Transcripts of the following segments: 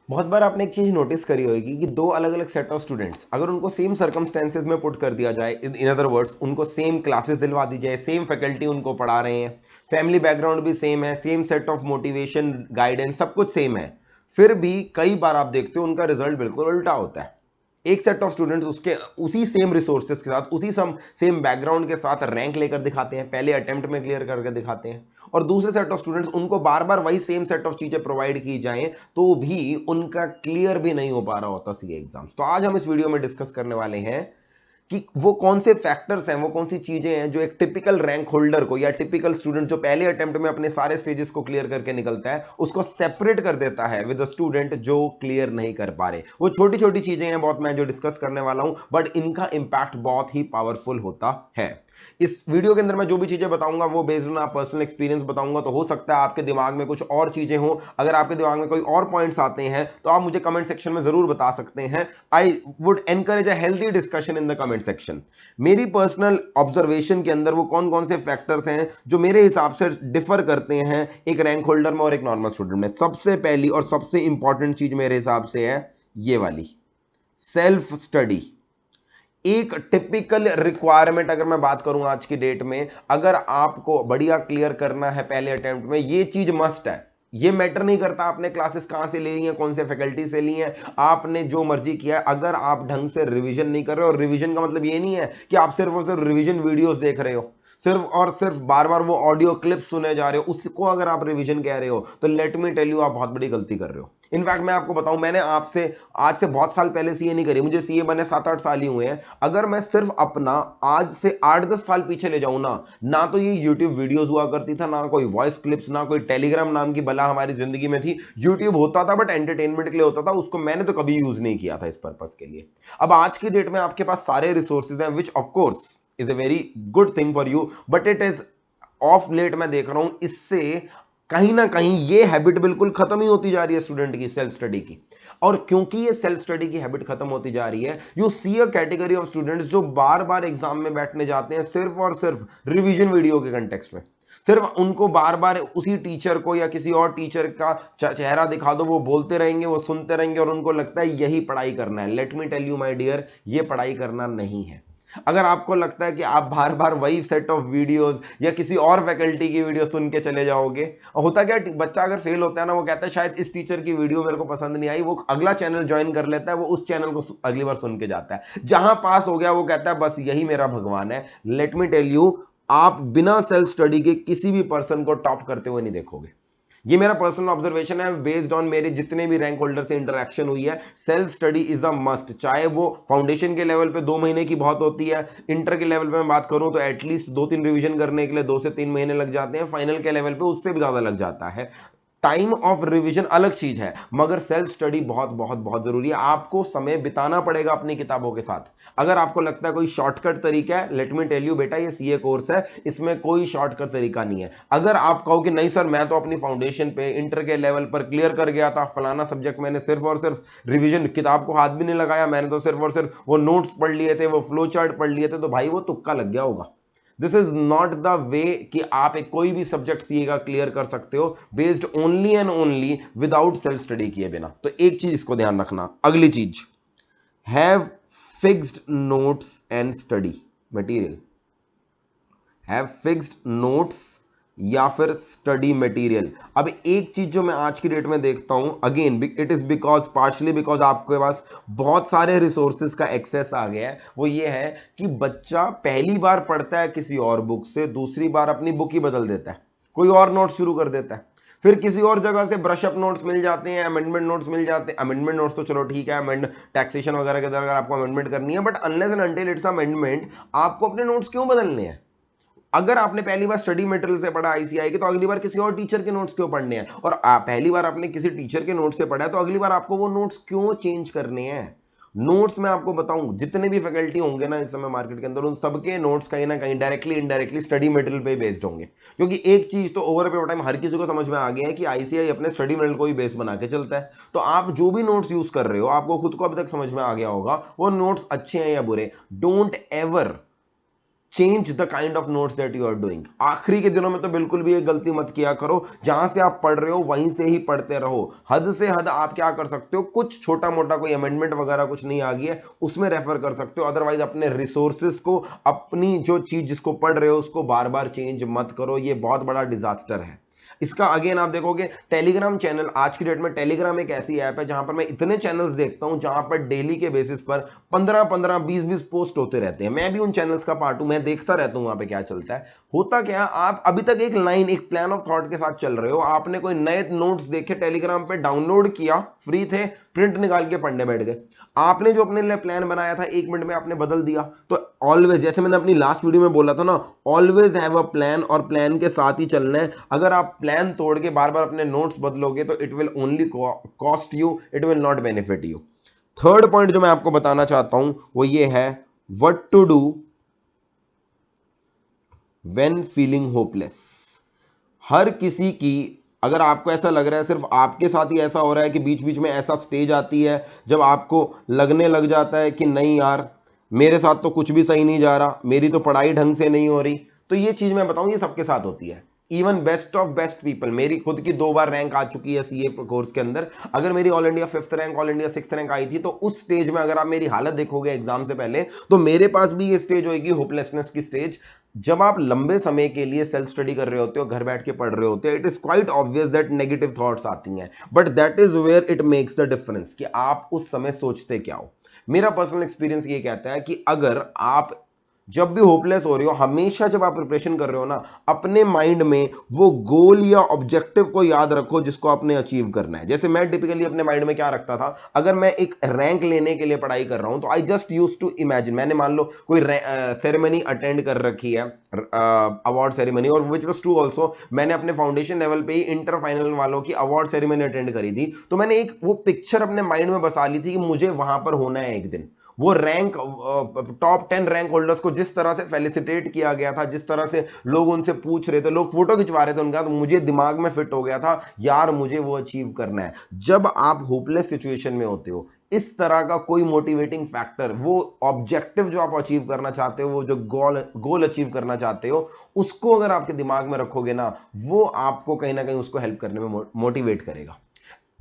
बहुत बार आपने एक चीज नोटिस करी होगी कि दो अलग अलग सेट ऑफ स्टूडेंट्स अगर उनको सेम सर्कमस्टेंसेज में पुट कर दिया जाए, इन अदर वर्ड्स उनको सेम क्लासेस दिलवा दी जाए, सेम फैकल्टी उनको पढ़ा रहे हैं, फैमिली बैकग्राउंड भी सेम है, same set of motivation guidance सब कुछ सेम है, फिर भी कई बार आप देखते हो उनका रिजल्ट बिल्कुल उल्टा होता है। एक सेट ऑफ स्टूडेंट्स उसके उसी सेम रिसोर्सेज के साथ, उसी सेम बैकग्राउंड के साथ रैंक लेकर दिखाते हैं, पहले अटेम्प्ट में क्लियर करके दिखाते हैं, और दूसरे सेट ऑफ स्टूडेंट्स उनको बार बार वही सेम सेट ऑफ चीजें प्रोवाइड की जाएं तो भी उनका क्लियर भी नहीं हो पा रहा होता सीए एग्जाम्स। तो आज हम इस वीडियो में डिस्कस करने वाले हैं कि वो कौन से फैक्टर्स हैं, वो कौन सी चीजें हैं जो एक टिपिकल रैंक होल्डर को या टिपिकल स्टूडेंट जो पहले अटेम्प्ट में अपने सारे स्टेजेस को क्लियर करके निकलता है उसको सेपरेट कर देता है विद द स्टूडेंट जो क्लियर नहीं कर पा रहे। वो छोटी छोटी चीजें हैं बहुत, मैं जो डिस्कस करने वाला हूं, बट इनका इंपैक्ट बहुत ही पावरफुल होता है। इस वीडियो के अंदर मैं जो भी चीजें बताऊंगा वो बेस्ड ऑन पर्सनल एक्सपीरियंस बताऊंगा, तो हो सकता है आपके दिमाग में कुछ और चीजें हो। अगर आपके दिमाग में कोई और पॉइंट्स आते हैं तो आप मुझे कमेंट सेक्शन में जरूर बता सकते हैं। I would encourage a healthy discussion in the comment section. मेरी पर्सनल ऑब्जर्वेशन के अंदर वो कौन कौन से फैक्टर्स हैं जो मेरे हिसाब से डिफर करते हैं एक रैंक होल्डर में और एक नॉर्मल स्टूडेंट में। सबसे पहली और सबसे इंपॉर्टेंट चीज मेरे हिसाब से है ये वाली, सेल्फ स्टडी। एक टिपिकल रिक्वायरमेंट अगर मैं बात करूं आज की डेट में, अगर आपको बढ़िया क्लियर करना है पहले अटेम्प्ट में, ये चीज मस्ट है। ये मैटर नहीं करता आपने क्लासेस कहां से ले ली हैं, कौन से फैकल्टी से ली हैं, आपने जो मर्जी किया है, अगर आप ढंग से रिवीजन नहीं कर रहे हो, और रिवीजन का मतलब ये नहीं है कि आप सिर्फ और सिर्फ रिवीजन वीडियोस देख रहे हो, सिर्फ और सिर्फ बार बार वो ऑडियो क्लिप सुने जा रहे हो, उसको अगर आप रिवीजन कह रहे हो तो लेट मी टेल यू आप बहुत बड़ी गलती कर रहे हो। इनफैक्ट मैं आपको बताऊं, मैंने आपसे आज से बहुत साल पहले सीए नहीं करी, मुझे सीए बने 7-8 साल ही हुए हैं। अगर मैं सिर्फ अपना आज से 8-10 साल पीछे ले जाऊं ना, ना तो ये यूट्यूब वीडियोस हुआ करती था, ना कोई वॉइस क्लिप्स, ना कोई टेलीग्राम नाम की बला हमारी जिंदगी में थी। यूट्यूब होता था बट एंटरटेनमेंट के लिए होता था, उसको मैंने तो कभी यूज नहीं किया था इस पर्पस के लिए। अब आज की डेट में आपके पास सारे रिसोर्सेज हैं, which of course is a very good thing for you, but it is of late मैं देख रहा हूं इससे कहीं ना कहीं ये हैबिट बिल्कुल खत्म ही होती जा रही है स्टूडेंट की, सेल्फ स्टडी की। और क्योंकि ये सेल्फ स्टडी की हैबिट खत्म होती जा रही है, you see a category of students जो बार बार एग्जाम में बैठने जाते हैं सिर्फ और सिर्फ रिवीजन वीडियो के कंटेक्स्ट में। सिर्फ उनको बार बार उसी टीचर को या किसी और टीचर का चेहरा दिखा दो, वो बोलते रहेंगे, वो सुनते रहेंगे, और उनको लगता है यही पढ़ाई करना है। Let me tell you my dear, ये पढ़ाई करना नहीं है। अगर आपको लगता है कि आप बार बार वही सेट ऑफ वीडियोस या किसी और फैकल्टी की वीडियो सुन के चले जाओगे, होता क्या, बच्चा अगर फेल होता है ना, वो कहता है शायद इस टीचर की वीडियो मेरे को पसंद नहीं आई, वो अगला चैनल ज्वाइन कर लेता है, वो उस चैनल को अगली बार सुन के जाता है। जहां पास हो गया वो कहता है बस यही मेरा भगवान है। लेट मी टेल यू, आप बिना सेल्फ स्टडी के किसी भी पर्सन को टॉप करते हुए नहीं देखोगे। ये मेरा पर्सनल ऑब्जर्वेशन है बेस्ड ऑन मेरे जितने भी रैंक होल्डर से इंटरेक्शन हुई है। Self study is a must, चाहे वो फाउंडेशन के लेवल पे 2 महीने की बहुत होती है, इंटर के लेवल पे मैं बात करूं तो एटलीस्ट 2-3 रिवीजन करने के लिए 2 से 3 महीने लग जाते हैं, फाइनल के लेवल पे उससे भी ज्यादा लग जाता है। टाइम ऑफ रिवीजन अलग चीज है, मगर सेल्फ स्टडी बहुत बहुत बहुत जरूरी है। आपको समय बिताना पड़ेगा अपनी किताबों के साथ। अगर आपको लगता है कोई शॉर्टकट तरीका है, लेट मी टेल यू बेटा, ये सीए कोर्स है, इसमें कोई शॉर्टकट तरीका नहीं है। अगर आप कहो कि नहीं सर मैं तो अपनी फाउंडेशन पे इंटर के लेवल पर क्लियर कर गया था, फलाना सब्जेक्ट मैंने सिर्फ और सिर्फ रिवीजन, किताब को हाथ भी नहीं लगाया, मैंने तो सिर्फ और सिर्फ वो नोट्स पढ़ लिए थे, वो फ्लो चार्ट पढ़ लिए थे, तो भाई वो तुक्का लग गया होगा। This is not the way कि आप एक कोई भी सब्जेक्ट सीए का क्लियर कर सकते हो based only and only without self study किए बिना। तो एक चीज इसको ध्यान रखना। अगली चीज, have fixed notes and study material. Have fixed notes या फिर स्टडी मटेरियल। अब एक चीज जो मैं आज की डेट में देखता हूं, again it is because, partially because आपके पास बहुत सारे रिसोर्सेज का एक्सेस आ गया है, वो ये है कि बच्चा पहली बार पढ़ता है किसी और बुक से, दूसरी बार अपनी बुक ही बदल देता है, कोई और नोट शुरू कर देता है, फिर किसी और जगह से ब्रश अप नोट्स मिल जाते हैं, अमेंडमेंट नोट्स मिल जाते हैं। अमेंडमेंट नोट्स तो चलो ठीक है, अमेंड टैक्सेशन वगैरह के अंदर अगर आपको अमेंडमेंट करनी है, but unless and until it's amendment, आपको अपने नोट्स क्यों बदलने हैं? अगर आपने पहली बार स्टडी मटेरियल से पढ़ा आईसीआई के, तो अगली बार किसी और टीचर के नोट्स क्यों पढ़ने हैं? और पहली बार आपने किसी टीचर के नोट्स से पढ़ा है, तो अगली बार आपको वो नोट्स क्यों चेंज करने हैं? नोट्स में आपको बताऊं, जितने भी फैकल्टी होंगे ना इस समय मार्केट के अंदर, उन सबके नोट्स कहीं ना कहीं डायरेक्टली इनडायरेक्टली स्टडी मटेरियल पे बेस्ड होंगे। क्योंकि एक चीज तो ओवर पीरियड ऑफ टाइम हर किसी को समझ में आ गया है कि आईसीआई अपने स्टडी मटेरियल को ही बेस बना के चलता है। तो आप जो भी नोट्स यूज कर रहे हो, आपको खुद को अभी तक समझ में आ गया होगा वो नोट्स अच्छे हैं या बुरे। Don't ever change the kind of notes that you are doing. आखिरी के दिनों में तो बिल्कुल भी ये गलती मत किया करो, जहां से आप पढ़ रहे हो वहीं से ही पढ़ते रहो। हद से हद आप क्या कर सकते हो, कुछ छोटा मोटा कोई अमेंडमेंट वगैरह कुछ नहीं आ गई है उसमें रेफर कर सकते हो, अदरवाइज अपने रिसोर्सेज को, अपनी जो चीज जिसको पढ़ रहे हो उसको बार बार चेंज मत करो, ये बहुत बड़ा डिजास्टर है। इसका अगेन आप देखोगे टेलीग्राम चैनल, आज की डेट में टेलीग्राम एक ऐसी ऐप है जहां पर मैं इतने चैनल्स देखता हूं जहां पर डेली के बेसिस पर 15-15 20-20 पोस्ट होते रहते हैं। मैं भी उन चैनल्स का पार्ट हूं, मैं देखता रहता हूं वहां पे क्या चलता है। होता क्या, आप अभी तक एक लाइन, एक प्लान ऑफ थॉट के साथ चल रहे हो, आपने कोई नए नोट्स देखे टेलीग्राम पे, डाउनलोड किया, फ्री थे, प्रिंट निकाल के पढ़ने बैठ गए। आपने जो अपने लिए प्लान बनाया था 1 मिनट में आपने बदल दिया। तो ऑलवेज, जैसे मैंने अपनी लास्ट वीडियो में बोला था ना, ऑलवेज हैव अ प्लान, और प्लान के साथ ही चलना है। अगर आप प्लान तोड़ के बार बार अपने नोट्स बदलोगे तो it will only cost you, it will not benefit you. Third point जो मैं आपको बताना चाहता हूं वो ये है, what to do when feeling hopeless. हर किसी की, अगर आपको ऐसा लग रहा है सिर्फ आपके साथ ही ऐसा हो रहा है कि बीच बीच में ऐसा स्टेज आती है जब आपको लगने लग जाता है कि नहीं यार मेरे साथ तो कुछ भी सही नहीं जा रहा, मेरी तो पढ़ाई ढंग से नहीं हो रही, तो ये चीज मैं बताऊं ये सबके साथ होती है। Even best of best people, मेरी खुद की 2 बार रैंक आ चुकी है सीए कोर्स के अंदर। अगर मेरी all India 5th rank, all India 6th rank आई थी, तो उस स्टेज में अगर आप मेरी हालत देखोगे एग्जाम से पहले, तो मेरे पास भी ये स्टेज होगी, होपलेसनेस की स्टेज। जब आप लंबे समय के लिए सेल्फ स्टडी कर रहे होते हो, घर बैठ के पढ़ रहे होते हो, it is quite obvious that negative thoughts आती हैं, but that is where it makes the difference कि आप उस समय सोचते क्या हो। मेरा पर्सनल एक्सपीरियंस ये कहता है कि अगर आप जब भी होपलेस हो रहे हो, हमेशा जब आप प्रिपरेशन कर रहे हो ना, अपने माइंड में वो गोल या ऑब्जेक्टिव को याद रखो जिसको आपने अचीव करना है। जैसे मैं टिपिकली अपने माइंड में क्या रखता था, अगर मैं एक रैंक लेने के लिए पढ़ाई कर रहा हूं तो I just use to imagine, मैंने मान लो कोई सेरेमनी अटेंड कर रखी है, अवार्ड सेरेमनी, और विच वाज ट्रू ऑल्सो, मैंने अपने फाउंडेशन लेवल पे ही इंटर फाइनल वालों की अवार्ड सेरेमनी अटेंड करी थी, तो मैंने एक वो पिक्चर अपने माइंड में बसा ली थी कि मुझे वहां पर होना है एक दिन। वो रैंक, टॉप 10 रैंक होल्डर्स को जिस तरह से फेलिसिटेट किया गया था, जिस तरह से लोग उनसे पूछ रहे थे, लोग फोटो खिंचवा रहे थे उनका, तो मुझे दिमाग में फिट हो गया था यार मुझे वो अचीव करना है। जब आप होपलेस सिचुएशन में होते हो, इस तरह का कोई मोटिवेटिंग फैक्टर, वो ऑब्जेक्टिव जो आप अचीव करना चाहते हो, वो जो गोल अचीव करना चाहते हो, उसको अगर आपके दिमाग में रखोगे ना, वो आपको कहीं ना कहीं उसको हेल्प करने में मोटिवेट करेगा।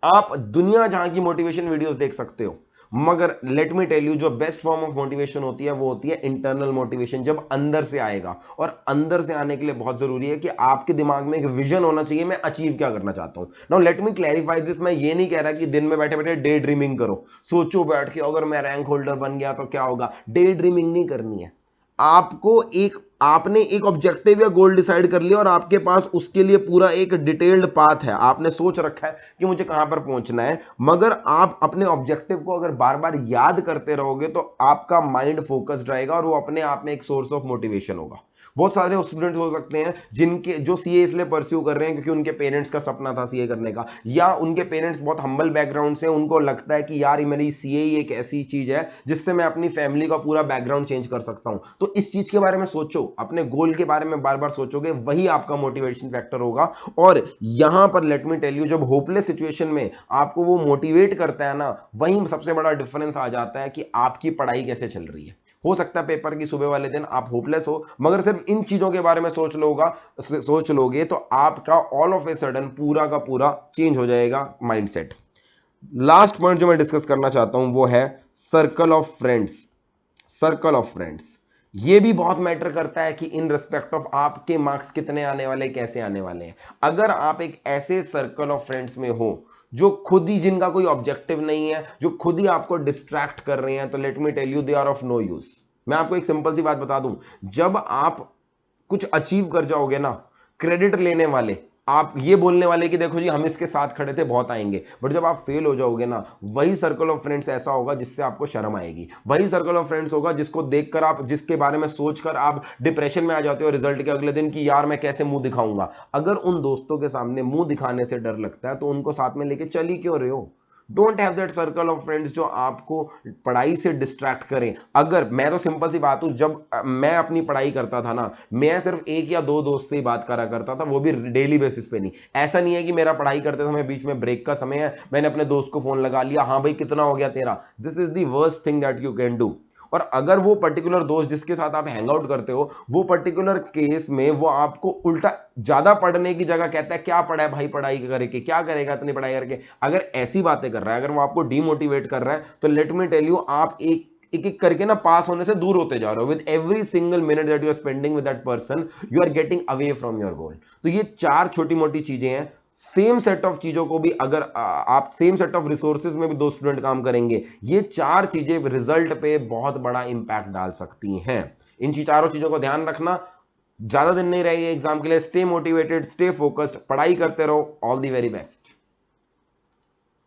आप दुनिया जहां की मोटिवेशन वीडियोस देख सकते हो, मगर लेट मी टेल यू, जो बेस्ट फॉर्म ऑफ मोटिवेशन होती है वो होती है इंटरनल मोटिवेशन, जब अंदर से आएगा। और अंदर से आने के लिए बहुत जरूरी है कि आपके दिमाग में एक विजन होना चाहिए, मैं अचीव क्या करना चाहता हूं। Now let me clarify this, मैं ये नहीं कह रहा कि दिन में बैठे बैठे डे ड्रीमिंग करो, सोचो बैठ के अगर मैं रैंक होल्डर बन गया तो क्या होगा। डे ड्रीमिंग नहीं करनी है आपको, एक आपने एक ऑब्जेक्टिव या गोल डिसाइड कर लिया और आपके पास उसके लिए पूरा एक डिटेल्ड पाथ है, आपने सोच रखा है कि मुझे कहां पर पहुंचना है। मगर आप अपने ऑब्जेक्टिव को अगर बार बार याद करते रहोगे तो आपका माइंड फोकस्ड रहेगा और वो अपने आप में एक सोर्स ऑफ मोटिवेशन होगा। बहुत सारे स्टूडेंट्स हो सकते हैं जिनके जो सीए इसलिए परस्यू कर रहे हैं क्योंकि उनके पेरेंट्स का सपना था सीए करने का, या उनके पेरेंट्स बहुत हम्बल बैकग्राउंड से, उनको लगता है कि यार मेरी सीए ही एक ऐसी चीज है जिससे मैं अपनी फैमिली का पूरा बैकग्राउंड चेंज कर सकता हूं। तो इस चीज के बारे में सोचो, अपने गोल के बारे में बार बार सोचोगे, वही आपका मोटिवेशन फैक्टर होगा। और यहां पर लेट मी टेल यू, जब होपलेस सिचुएशन में आपको वो मोटिवेट करता है ना, वहीं सबसे बड़ा डिफरेंस आ जाता है कि आपकी पढ़ाई कैसे चल रही है। हो सकता है पेपर की सुबह वाले दिन आप होपलेस हो, मगर सिर्फ इन चीजों के बारे में सोच लोगे तो आपका ऑल ऑफ ए सडन पूरा का पूरा चेंज हो जाएगा माइंडसेट। लास्ट पॉइंट जो मैं डिस्कस करना चाहता हूं वो है circle of friends. Circle of friends ये भी बहुत मैटर करता है कि इन रिस्पेक्ट ऑफ आपके मार्क्स कितने आने वाले, कैसे आने वाले हैं। अगर आप एक ऐसे सर्कल ऑफ फ्रेंड्स में हो जो खुद ही, जिनका कोई ऑब्जेक्टिव नहीं है, जो खुद ही आपको डिस्ट्रैक्ट कर रहे हैं, तो let me tell you they are of no use. मैं आपको एक सिंपल सी बात बता दूं, जब आप कुछ अचीव कर जाओगे ना, क्रेडिट लेने वाले, आप ये बोलने वाले कि देखो जी हम इसके साथ खड़े थे, बहुत आएंगे, बट जब आप फेल हो जाओगे ना, वही सर्कल ऑफ फ्रेंड्स ऐसा होगा जिससे आपको शर्म आएगी। वही सर्कल ऑफ फ्रेंड्स होगा जिसको देखकर आप, जिसके बारे में सोचकर आप डिप्रेशन में आ जाते हो रिजल्ट के अगले दिन कि यार मैं कैसे मुंह दिखाऊंगा। अगर उन दोस्तों के सामने मुंह दिखाने से डर लगता है तो उनको साथ में लेके चल ही क्यों रहे हो। Don't have that circle of friends जो आपको पढ़ाई से डिस्ट्रैक्ट करें। अगर मैं तो सिंपल सी बात हूं, जब मैं अपनी पढ़ाई करता था ना, मैं सिर्फ 1 या 2 दोस्त से ही बात करा करता था, वो भी डेली बेसिस पे नहीं। ऐसा नहीं है कि मेरा पढ़ाई करते समय बीच में ब्रेक का समय है, मैंने अपने दोस्त को फोन लगा लिया, हाँ भाई कितना हो गया तेरा। This is the worst thing that you can do. और अगर वो पर्टिकुलर दोस्त जिसके साथ आप हैंग आउट करते हो वो पर्टिकुलर केस में वो आपको उल्टा ज्यादा पढ़ने की जगह कहता है क्या पढ़ा है भाई पढ़ाई करके, क्या करेगा इतनी पढ़ाई करके, अगर ऐसी बातें कर रहा है, अगर वो आपको डीमोटिवेट कर रहा है, तो लेट मी टेल यू आप एक एक करके ना पास होने से दूर होते जा रहे हो। With every single minute that you are spending with that person you are getting away from your goal. तो ये चार छोटी मोटी चीजें हैं। सेम सेट ऑफ चीजों को भी अगर आप सेम सेट ऑफ रिसोर्सेज में भी दो स्टूडेंट काम करेंगे, ये चार चीजें रिजल्ट पे बहुत बड़ा इंपैक्ट डाल सकती हैं। इन चारों चीजों को ध्यान रखना। ज्यादा दिन नहीं रहेगी एग्जाम के लिए। स्टे मोटिवेटेड, स्टे फोकस्ड, पढ़ाई करते रहो। All the very best.